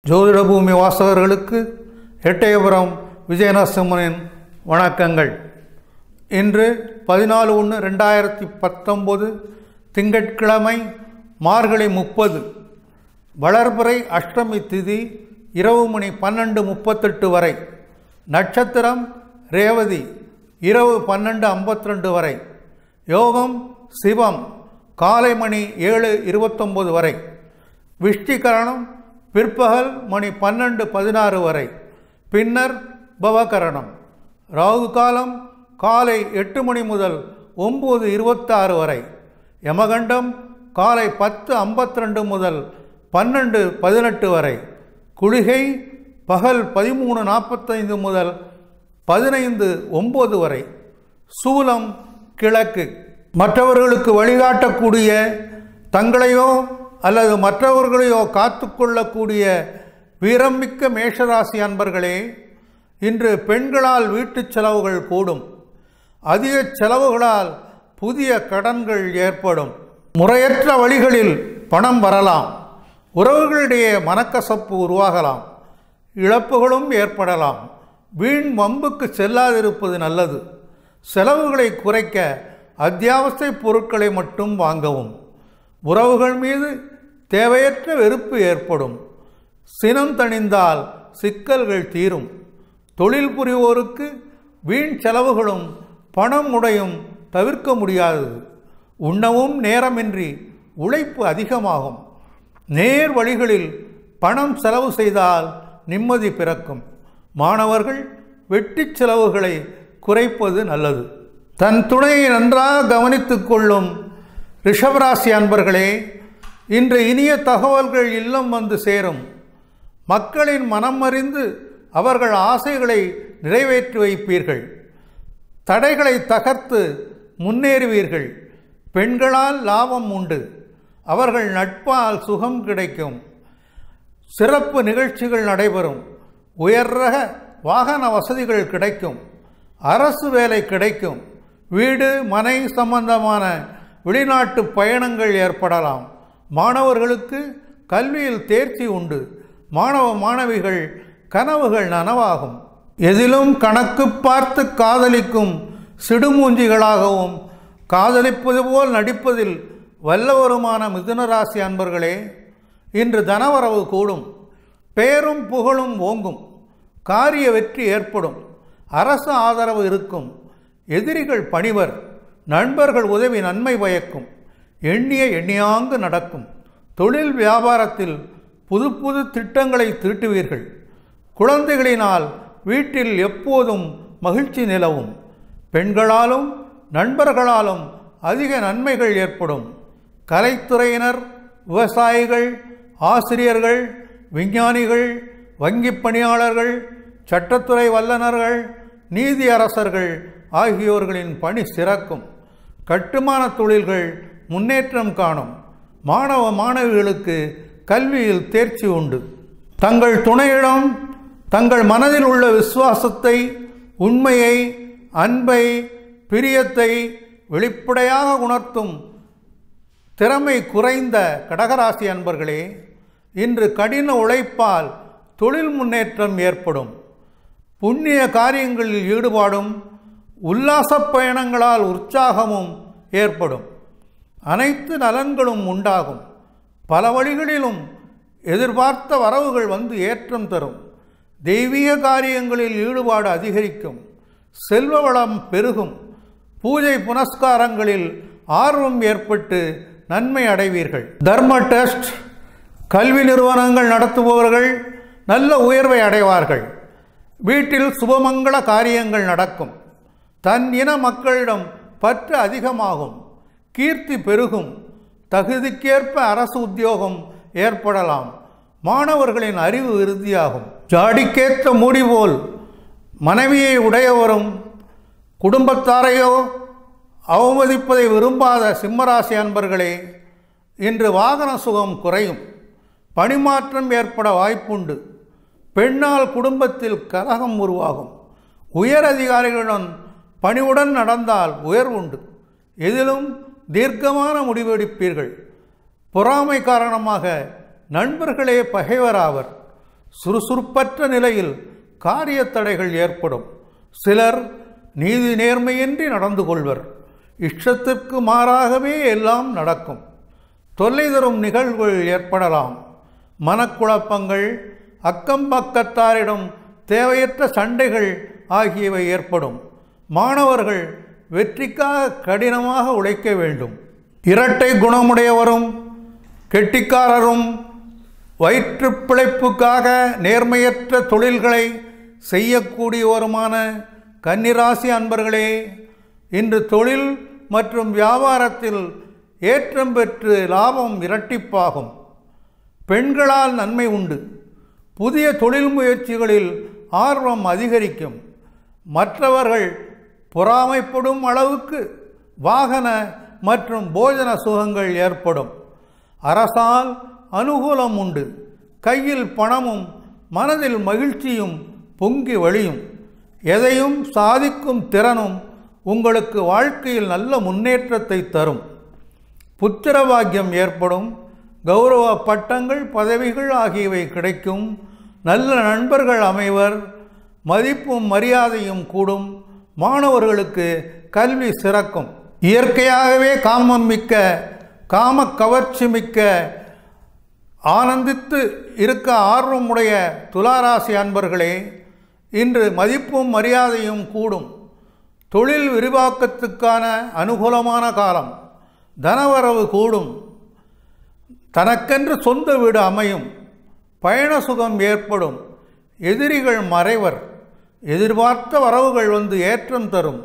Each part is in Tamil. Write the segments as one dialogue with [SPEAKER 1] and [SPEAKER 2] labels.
[SPEAKER 1] ஜோதிட பூமி வாசகர்களுக்கு எட்டயபுரம் விஜயநரசிம்மனின் வணக்கங்கள். இன்று 14/1/2019 திங்கட்கிழமை மார்கழி 30 வளர்பிறை அஷ்டமி திதி இரவு மணி 12:38 வரை. நட்சத்திரம் ரேவதி இரவு 12:52 வரை. யோகம் சிவம் காலை மணி 7:29 வரை. விஷ்டிகரணம் பிற்பகல் மணி 12:16 வரை. பின்னர் பவகரணம். ராகு காலம் காலை 8 மணி முதல் 9:26 வரை. யமகண்டம் காலை 10:52 முதல் 12:18 வரை. குளிகை பகல் 13:45 முதல் 15:09 வரை. சூலம் கிழக்கு. மற்றவர்களுக்கு வழிகாட்டக்கூடிய, தங்களையோ அல்லது மற்றவர்களையோ காத்து கொள்ளக்கூடிய வீரமிக்க மேஷராசி அன்பர்களே, இன்று பெண்களால் வீட்டு செலவுகள் கூடும். அதிக செலவுகளால் புதிய கடன்கள் ஏற்படும். முறையற்ற வழிகளில் பணம் வரலாம். உறவுகளிடையே மனக்கசப்பு உருவாகலாம். இழப்புகளும் ஏற்படலாம். வீண் வம்புக்கு செல்லாதிருப்பது நல்லது. செலவுகளை குறைக்க அத்தியாவசிய பொருட்களை மட்டும் வாங்கவும். உறவுகள் மீது தேவையற்ற வெறுப்பு ஏற்படும். சினம் தணிந்தால் சிக்கல்கள் தீரும். தொழில் புரிவோருக்கு வீண் செலவுகளும் பணம் உடையும் தவிர்க்க முடியாதது. உண்ணவும் நேரமின்றி உழைப்பு அதிகமாகும். நேர் வழிகளில் பணம் செலவு செய்தால் நிம்மதி பிறக்கும். மாணவர்கள் வெட்டி செலவுகளை குறைப்பது நல்லது. தன் துணையை நன்றாக கவனித்துக் கொள்ளும் ரிஷபராசி அன்பர்களே, இன்று இனிய தகவல்கள் இல்லம் வந்து சேரும். மக்களின் மனம் அறிந்து அவர்கள் ஆசைகளை நிறைவேற்றி வைப்பீர்கள். தடைகளை தகர்த்து முன்னேறுவீர்கள். பெண்களால் லாபம் உண்டு. அவர்கள் நட்பால் சுகம் கிடைக்கும். சிறப்பு நிகழ்ச்சிகள் நடைபெறும். உயர் ரக வாகன வசதிகள் கிடைக்கும். அரசு வேலை கிடைக்கும். வீடு மனை சம்பந்தமான வெளிநாட்டு பயணங்கள் ஏற்படலாம். மாணவர்களுக்கு கல்வியில் தேர்ச்சி உண்டு. மாணவ மாணவிகள் கனவுகள் நனவாகும். எதிலும் கணக்கு பார்த்து காதலிக்கும் சிடுமூஞ்சிகளாகவும் காதலிப்பது போல் நடிப்பதில் வல்லவருமான மிதுனராசி அன்பர்களே, இன்று தனவரவு கூடும். பெயரும் புகழும் ஓங்கும். காரிய வெற்றி ஏற்படும். அரசு ஆதரவு இருக்கும். எதிரிகள் பணிவர். நண்பர்கள் உதவி நன்மை பயக்கும். எண்ணிய எண்ணியாங்கு நடக்கும். தொழில் வியாபாரத்தில் புது புது திட்டங்களை தீட்டுவீர்கள். குழந்தைகளினால் வீட்டில் எப்போதும் மகிழ்ச்சி நிலவும். பெண்களாலும் நண்பர்களாலும் அதிக நன்மைகள் ஏற்படும். கலைத்துறையினர், விவசாயிகள், ஆசிரியர்கள், விஞ்ஞானிகள், வங்கி பணியாளர்கள், சட்டத்துறை வல்லுநர்கள், நீதி அரசர்கள் ஆகியோர்களின் பணி சிறக்கும். கட்டுமான தொழில்கள் முன்னேற்றம் காணும். மாணவ மாணவிகளுக்கு கல்வியில் தேர்ச்சி உண்டு. தங்கள் துணையிடம் தங்கள் மனதில் உள்ள விசுவாசத்தை, உண்மையை, அன்பை, பிரியத்தை வெளிப்படையாக உணர்த்தும் திறமை குறைந்த கடகராசி அன்பர்களே, இன்று கடின உழைப்பால் தொழில் முன்னேற்றம் ஏற்படும். புண்ணிய காரியங்களில் ஈடுபாடும் உல்லாச பயணங்களால் உற்சாகமும் ஏற்படும். அனைத்து நலன்களும் உண்டாகும். பல வழிகளிலும் எதிர்பார்த்த வரவுகள் வந்து ஏற்றம் தரும். தெய்வீக காரியங்களில் ஈடுபாடு அதிகரிக்கும். செல்வ வளம் பெருகும். பூஜை புனஸ்காரங்களில் ஆர்வம் ஏற்பட்டு நன்மை அடைவீர்கள். தர்ம டெஸ்ட், கல்வி நிறுவனங்கள் நடத்துபவர்கள் நல்ல உயர்வை அடைவார்கள். வீட்டில் சுபமங்கள காரியங்கள் நடக்கும். தன் இன மக்களிடம் பற்று அதிகமாகும். கீர்த்தி பெருகும். தகுதிக்கேற்ப அரசு உத்தியோகம் ஏற்படலாம். மாணவர்களின் அறிவு விருத்தியாகும். ஜாடிக்கேற்ற மூடி போல் மனைவியை உடையவரும் குடும்பத்தாரையோ அவமதிப்பதை விரும்பாத சிம்மராசி அன்பர்களே, இன்று வாகன சுகம் குறையும். பணிமாற்றம் ஏற்பட வாய்ப்புண்டு. பெண்ணால் குடும்பத்தில் கலகம் உருவாகும். உயர் அதிகாரிகளுடன் பணிவுடன் நடந்தால் உயர்வுண்டு. எதிலும் தீர்க்கமான முடிவெடுப்பீர்கள். பொறாமை காரணமாக நண்பர்களே பகைவராவர். சுறுசுறுப்பற்ற நிலையில் காரிய தடைகள் ஏற்படும். சிலர் நீதி நேர்மையின்றி நடந்து கொள்வர். இஷ்டத்திற்கு மாறாகவே எல்லாம் நடக்கும். தொல்லை தரும் நிகழ்வுகள் ஏற்படலாம். மனக்குழப்பங்கள், அக்கம் பக்கத்தாரிடம் தேவையற்ற சண்டைகள் ஆகியவை ஏற்படும். மாணவர்கள் வெற்றிக்காக கடினமாக உழைக்க வேண்டும். இரட்டை குணமுடையவரும் கெட்டிக்காரரும் வயிற்று பிழைப்புக்காக நேர்மையற்ற தொழில்களை செய்யக்கூடியவருமான கன்னிராசி அன்பர்களே, இன்று தொழில் மற்றும் வியாபாரத்தில் ஏற்றம் பெற்று லாபம் இரட்டிப்பாகும். பெண்களால் நன்மை உண்டு. புதிய தொழில் முயற்சிகளில் ஆர்வம் அதிகரிக்கும். மற்றவர்கள் பொறாமைப்படும் அளவுக்கு வாகன மற்றும் போஜன சுகங்கள் ஏற்படும். அரசால் அனுகூலம் உண்டு. கையில் பணமும் மனதில் மகிழ்ச்சியும் பொங்கி வழியும். எதையும் சாதிக்கும் திறனும் உங்களுக்கு வாழ்க்கையில் நல்ல முன்னேற்றத்தை தரும். புத்திர பாக்கியம் ஏற்படும். கௌரவ பட்டங்கள், பதவிகள் ஆகியவை கிடைக்கும். நல்ல நண்பர்கள் அமைவர். மதிப்பும் மரியாதையும் கூடும். மாணவர்களுக்கு கல்வி சிறக்கும். இயற்கையாகவே காமம் மிக்க, காம கவர்ச்சி மிக்க, ஆனந்தித்து இருக்க ஆர்வமுடைய துளாராசி அன்பர்களே, இன்று மதிப்பும் மரியாதையும் கூடும். தொழில் விரிவாக்கத்துக்கான அனுகூலமான காலம். தனவரவு கூடும். தனக்கென்று சொந்த வீடு அமையும். பயண சுகம் ஏற்படும். எதிரிகள் மறைவர். எதிர்பார்த்த வரவுகள் வந்து ஏற்றம் தரும்.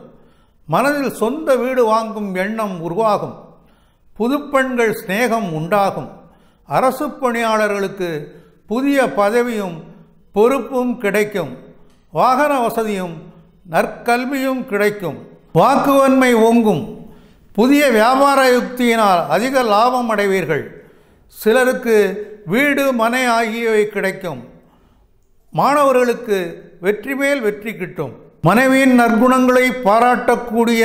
[SPEAKER 1] மனதில் சொந்த வீடு வாங்கும் எண்ணம் உருவாகும். புதுப்பெண்கள் சிநேகம் உண்டாகும். அரசு பணியாளர்களுக்கு புதிய பதவியும் பொறுப்பும் கிடைக்கும். வாகன வசதியும் நற்கல்வியும் கிடைக்கும். வாக்குவன்மை ஓங்கும். புதிய வியாபார யுக்தியினால் அதிக லாபம் அடைவீர்கள். சிலருக்கு வீடு, மனை ஆகியவை கிடைக்கும். மாணவர்களுக்கு வெற்றி மேல் வெற்றி கிட்டும். மனைவியின் நற்குணங்களை பாராட்டக்கூடிய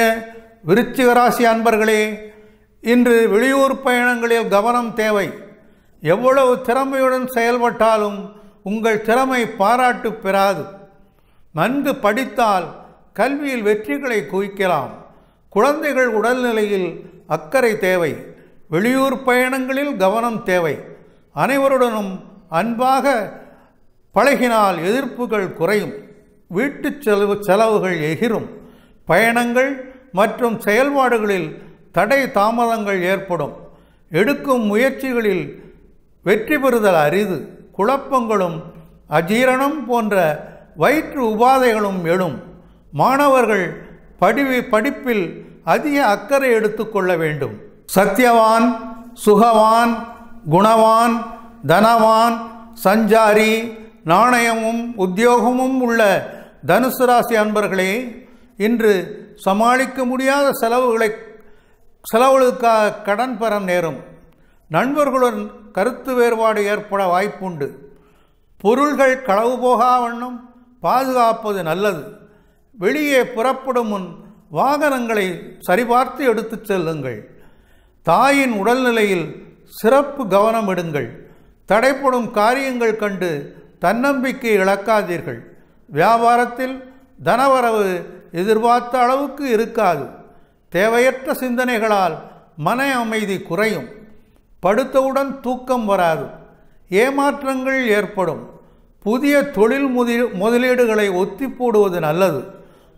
[SPEAKER 1] விருச்சிக ராசி அன்பர்களே, இன்று வெளியூர் பயணங்களில் கவனம் தேவை. எவ்வளவு திறமையுடன் செயல்பட்டாலும் உங்கள் திறமை பாராட்டு பெறாது. நன்கு படித்தால் கல்வியில் வெற்றிகளை குவிக்கலாம். குழந்தைகள் உடல்நிலையில் அக்கறை தேவை. வெளியூர் பயணங்களில் கவனம் தேவை. அனைவருடனும் அன்பாக பழகினால் எதிர்ப்புகள் குறையும். வீட்டு செலவுகள் எகிரும். பயணங்கள் மற்றும் செயல்பாடுகளில் தடை தாமதங்கள் ஏற்படும். எடுக்கும் முயற்சிகளில் வெற்றி பெறுதல் அரிது. குழப்பங்களும் அஜீரணம் போன்ற வயிற்று உபாதைகளும் எழும். மாணவர்கள் படிப்பில் அதிக அக்கறை எடுத்துக்கொள்ள வேண்டும். சத்தியவான், சுகவான், குணவான், தனவான், சஞ்சாரி, நாணயமும் உத்தியோகமும் உள்ள தனுசு ராசி அன்பர்களே, இன்று சமாளிக்க முடியாத செலவுகளுக்காக கடன் பெற நேரும். நண்பர்களுடன் கருத்து வேறுபாடு ஏற்பட வாய்ப்புண்டு. பொருள்கள் களவு போகா வண்ணம் பாதுகாப்பது நல்லது. வெளியே புறப்படும் முன் வாகனங்களை சரிபார்த்து எடுத்துச் செல்லுங்கள். தாயின் உடல்நிலையில் சிறப்பு கவனம் எடுங்கள். தடைப்படும் காரியங்கள் கண்டு தன்னம்பிக்கை இழக்காதீர்கள். வியாபாரத்தில் தனவரவு எதிர்பார்த்த அளவுக்கு இருக்காது. தேவையற்ற சிந்தனைகளால் மன அமைதி குறையும். படுத்தவுடன் தூக்கம் வராது. ஏமாற்றங்கள் ஏற்படும். புதிய தொழில் முதலீடுகளை ஒத்தி போடுவது நல்லது.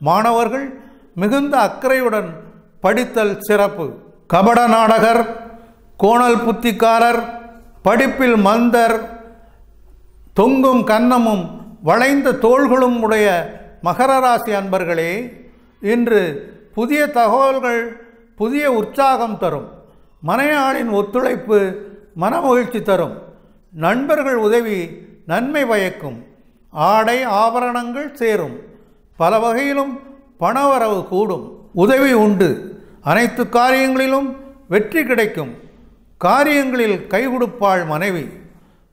[SPEAKER 1] மாணவர்கள் மிகுந்த அக்கறையுடன் படித்தல் சிறப்பு. கபட நாடகர், கோணல் புத்திக்காரர், படிப்பில் மந்தர், தொங்கும் கன்னமும் வளைந்த தோள்களும் உடைய மகர ராசி அன்பர்களே, இன்று புதிய தகவல்கள் புதிய உற்சாகம் தரும். மனையாளின் ஒத்துழைப்பு மனமகிழ்ச்சி தரும். நண்பர்கள் உதவி நன்மை பயக்கும். ஆடை ஆபரணங்கள் சேரும். பல வகையிலும் பணவரவு கூடும். உதவி உண்டு. அனைத்து காரியங்களிலும் வெற்றி கிடைக்கும். காரியங்களில் கைகொடுப்பாள் மனைவி.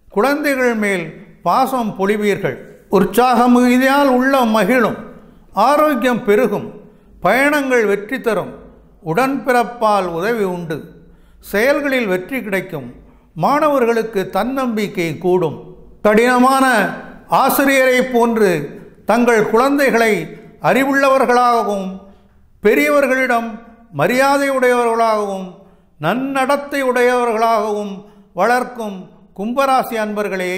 [SPEAKER 1] குழந்தைகள் மேல் பாசம் பொழிவீர்கள். உற்சாக மிகுதியால் உள்ள மகிழும். ஆரோக்கியம் பெருகும். பயணங்கள் வெற்றி தரும். உடன்பிறப்பால் உதவி உண்டு. செயல்களில் வெற்றி கிடைக்கும். மாணவர்களுக்கு தன்னம்பிக்கை கூடும். கடினமான ஆசிரியரை போன்று தங்கள் குழந்தைகளை அறிவுள்ளவர்களாகவும் பெரியவர்களிடம் மரியாதை உடையவர்களாகவும் நன்னடத்தை உடையவர்களாகவும் வளர்க்கும் கும்பராசி அன்பர்களே,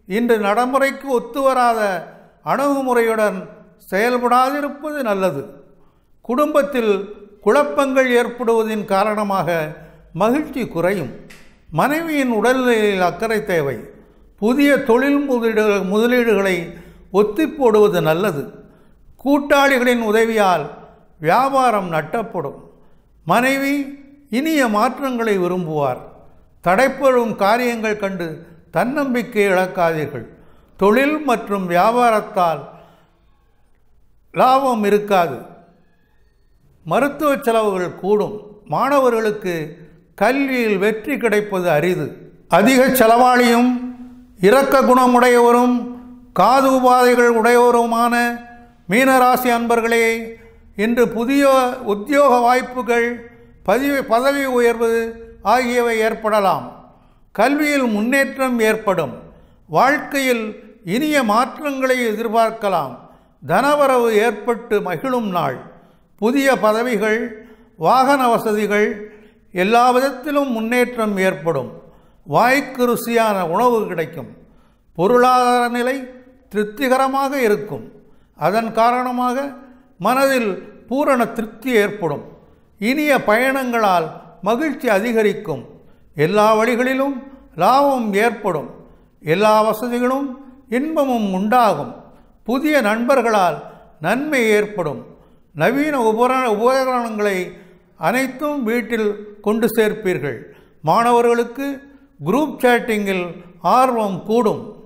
[SPEAKER 1] இன்று நடைமுறைக்கு ஒத்துவராத அணுகுமுறையுடன் செயல்படாதிருப்பது நல்லது. குடும்பத்தில் குழப்பங்கள் ஏற்படுவதின் காரணமாக மகிழ்ச்சி குறையும். மனைவியின் உடல்நிலையில் அக்கறை தேவை. புதிய தொழில் முதலீடுகளை ஒத்தி போடுவது நல்லது. கூட்டாளிகளின் உதவியால் வியாபாரம் நட்டப்படும். மனைவி இனிய மாற்றங்களை விரும்புவார். தடைப்படும் காரியங்கள் கண்டு தன்னம்பிக்கை இழக்காதீர்கள். தொழில் மற்றும் வியாபாரத்தால் லாபம் இருக்காது. மருத்துவ செலவுகள் கூடும். மாணவர்களுக்கு கல்வியில் வெற்றி கிடைப்பது அரிது. அதிக செலவாளியும் இரக்க குணமுடையவரும் காது உபாதைகள் உடையவருமான மீனராசி அன்பர்களே, இன்று புதிய உத்தியோக வாய்ப்புகள், பதவி உயர்வு ஆகியவை ஏற்படலாம். கல்வியில் முன்னேற்றம் ஏற்படும். வாழ்க்கையில் இனிய மாற்றங்களை எதிர்பார்க்கலாம். தனவரவு ஏற்பட்டு மகிழும் நாள். புதிய பதவிகள், வாகன வசதிகள், எல்லா விதத்திலும் முன்னேற்றம் ஏற்படும். வாய்க்கு ருசியான உணவு கிடைக்கும். பொருளாதார நிலை திருப்திகரமாக இருக்கும். அதன் காரணமாக மனதில் பூரண திருப்தி ஏற்படும். இனிய பயணங்களால் மகிழ்ச்சி அதிகரிக்கும். எல்லா வழிகளிலும் லாபம் ஏற்படும். எல்லா வசதிகளும் இன்பமும் உண்டாகும். புதிய நண்பர்களால் நன்மை ஏற்படும். நவீன உபகரணங்களை அனைத்தும் வீட்டில் கொண்டு சேர்ப்பீர்கள். மாணவர்களுக்கு குரூப் சேட்டிங்கில் ஆர்வம் கூடும்.